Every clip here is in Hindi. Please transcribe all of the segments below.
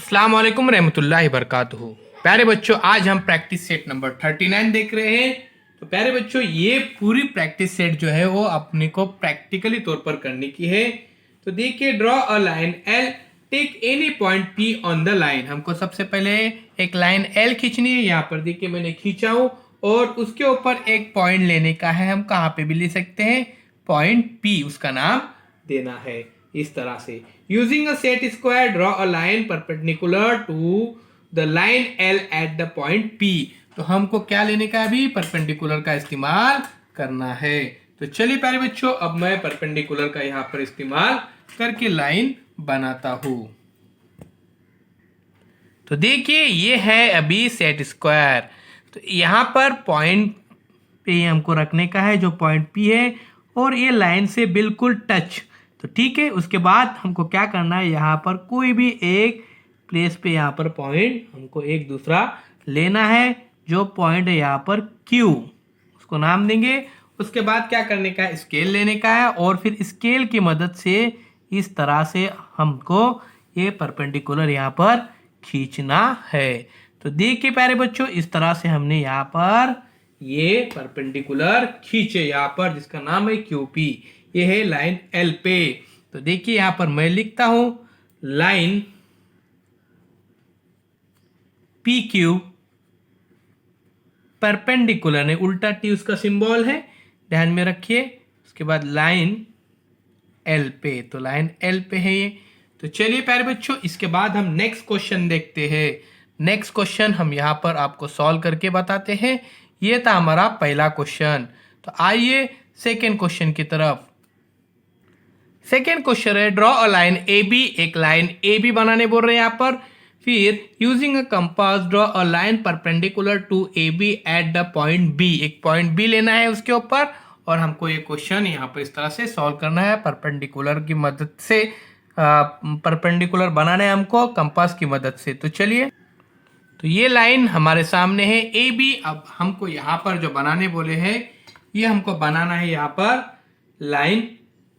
अस्सलाम वालेकुम रहमतुल्लाहि बरकातुहू। प्यारे बच्चों, आज हम प्रैक्टिस सेट नंबर 39 देख रहे हैं। तो प्यारे बच्चों, ये पूरी प्रैक्टिस सेट जो है वो अपने को प्रैक्टिकली तौर पर करने की है। तो देखिए, draw a line L, take any point P on the line. हमको सबसे पहले एक लाइन एल खींचनी है। यहाँ पर देखिए मैंने खींचा हूँ और उसके ऊपर एक पॉइंट लेने का है। हम कहाँ पे भी ले सकते हैं, पॉइंट पी उसका नाम देना है। इस तरह से using a set square draw a line perpendicular to the line L at the point P. तो हमको क्या लेने का है, अभी परपेंडिकुलर का इस्तेमाल करना है। तो चलिए प्यारे बच्चों, अब मैं परपेंडिकुलर का यहाँ पर इस्तेमाल करके लाइन बनाता हूं। तो देखिए, ये है अभी सेट स्क्वायर। तो यहाँ पर पॉइंट पे हमको रखने का है जो पॉइंट पी है, और ये लाइन से बिल्कुल टच। तो ठीक है, उसके बाद हमको क्या करना है, यहाँ पर कोई भी एक प्लेस पे यहाँ पर पॉइंट हमको एक दूसरा लेना है। जो पॉइंट है यहाँ पर क्यू, उसको नाम देंगे। उसके बाद क्या करने का है, स्केल लेने का है, और फिर स्केल की मदद से इस तरह से हमको ये परपेंडिकुलर यहाँ पर खींचना है। तो देखिए प्यारे बच्चों, इस तरह से हमने यहाँ पर ये परपेंडिकुलर खींचे यहाँ पर, जिसका नाम है क्यूपी। ये है लाइन एल पे। तो देखिए यहाँ पर मैं लिखता हूं लाइन पी क्यू परपेंडिकुलर है, उल्टा टी उसका सिंबल है, ध्यान में रखिए। उसके बाद लाइन एल पे, तो लाइन एल पे है ये। तो चलिए प्यारे बच्चों, इसके बाद हम नेक्स्ट क्वेश्चन देखते हैं। नेक्स्ट क्वेश्चन हम यहाँ पर आपको सॉल्व करके बताते हैं। ये था हमारा पहला क्वेश्चन। तो आइए सेकेंड क्वेश्चन की तरफ। सेकेंड क्वेश्चन है draw a line A B. एक लाइन ए बी बनाने बोल रहे हैं यहाँ पर। फिर using a compass draw a line perpendicular to A B at the point B. एक पॉइंट बी लेना है उसके ऊपर, और हमको ये क्वेश्चन यहाँ पर इस तरह से सॉल्व करना है परपेंडिकुलर की मदद से। परपेंडिकुलर बनाना है हमको कंपास की मदद से। तो चलिए, तो ये लाइन हमारे सामने है ए बी। अब हमको यहाँ पर जो बनाने बोले हैं, ये हमको बनाना है यहाँ पर लाइन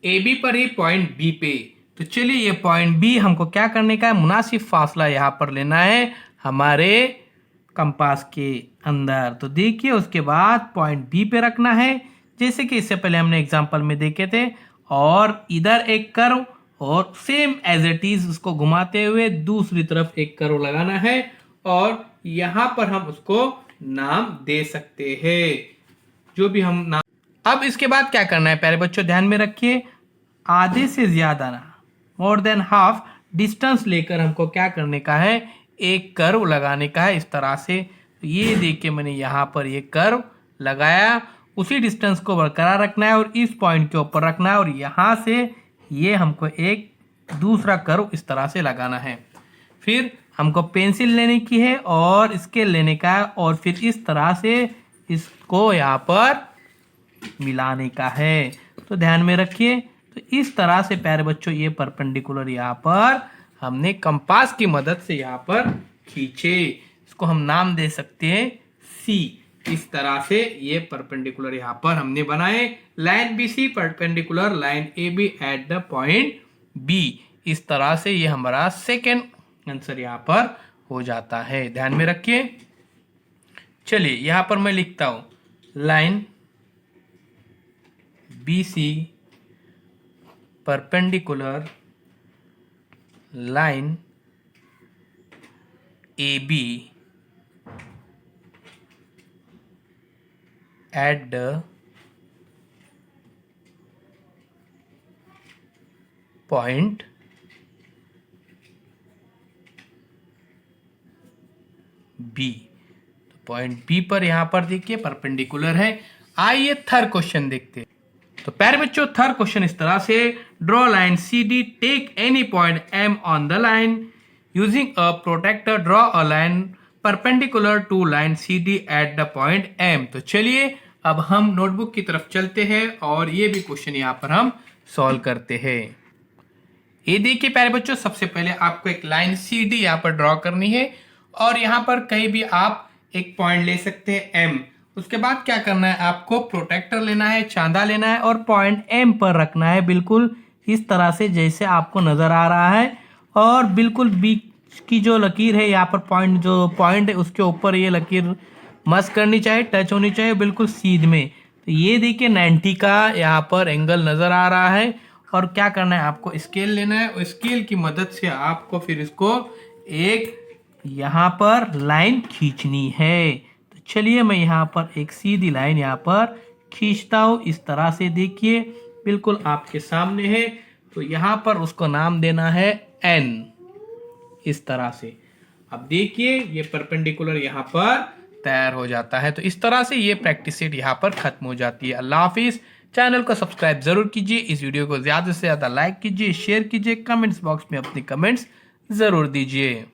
ए बी पर ही पॉइंट बी पे। तो चलिए, ये पॉइंट बी हमको क्या करने का है, मुनासिब फासला यहाँ पर लेना है हमारे कंपास के अंदर। तो देखिए, उसके बाद पॉइंट बी पे रखना है, जैसे कि इससे पहले हमने एग्जांपल में देखे थे। और इधर एक कर्व, और सेम एज इट इज उसको घुमाते हुए दूसरी तरफ एक कर्व लगाना है, और यहाँ पर हम उसको नाम दे सकते हैं, जो भी हम नाम। अब इसके बाद क्या करना है प्यारे बच्चों, ध्यान में रखिए। आधे से ज्यादा ना, मोर देन हाफ डिस्टेंस लेकर हमको क्या करने का है, एक कर्व लगाने का है इस तरह से। तो ये देखिए, मैंने यहाँ पर ये कर्व लगाया। उसी डिस्टेंस को बरकरार रखना है और इस पॉइंट के ऊपर रखना है, और यहाँ से ये हमको एक दूसरा कर्व इस तरह से लगाना है। फिर हमको पेंसिल लेने की है और स्केल लेने का है, और फिर इस तरह से इसको यहाँ पर मिलाने का है। तो ध्यान में रखिए। तो इस तरह से प्यारे बच्चों, ये परपेंडिकुलर यहाँ पर हमने कंपास की मदद से यहाँ पर खींचे। इसको हम नाम दे सकते हैं सी। इस तरह से ये परपेंडिकुलर यहाँ पर हमने बनाए। Line B C perpendicular line A B at the point B. इस तरह से ये हमारा सेकेंड आंसर यहाँ पर हो जाता है। ध्यान में रखिए। चलिए, यहाँ पर मैं लिखता हूँ line B C perpendicular line A B at the point B. तो पॉइंट बी पर यहाँ पर देखिए परपेंडिकुलर है। आइए थर्ड क्वेश्चन देखते हैं। तो प्यारे बच्चों, थर्ड क्वेश्चन इस तरह से draw line C D, take any point M on the line using a protractor draw a line perpendicular to line C D at the point M. तो चलिए, अब हम नोटबुक की तरफ चलते हैं और ये भी क्वेश्चन यहाँ पर हम सॉल्व करते हैं। ये देखिए प्यारे बच्चों, सबसे पहले आपको एक लाइन सी डी यहाँ पर ड्रॉ करनी है, और यहाँ पर कहीं भी आप एक पॉइंट ले सकते हैं एम। उसके बाद क्या करना है, आपको प्रोटेक्टर लेना है, चांदा लेना है, और पॉइंट एम पर रखना है, बिल्कुल इस तरह से जैसे आपको नजर आ रहा है। और बिल्कुल बीच की जो लकीर है यहाँ पर पॉइंट है उसके ऊपर ये लकीर मस करनी चाहिए, टच होनी चाहिए बिल्कुल सीध में। तो ये देखिए 90 का यहाँ पर एंगल नज़र आ रहा है। और क्या करना है, आपको स्केल लेना है और स्केल की मदद से आपको फिर इसको एक यहाँ पर लाइन खींचनी है। तो चलिए मैं यहाँ पर एक सीधी लाइन यहाँ पर खींचता हूँ, इस तरह से देखिए बिल्कुल आपके सामने है। तो यहाँ पर उसको नाम देना है N, इस तरह से। अब देखिए ये परपेंडिकुलर यहाँ पर तैयार हो जाता है। तो इस तरह से ये प्रैक्टिस सेट यहाँ पर खत्म हो जाती है। अल्लाह हाफिज। चैनल को सब्सक्राइब जरूर कीजिए, इस वीडियो को ज़्यादा से ज़्यादा लाइक कीजिए, शेयर कीजिए, कमेंट्स बॉक्स में अपने कमेंट्स ज़रूर दीजिए।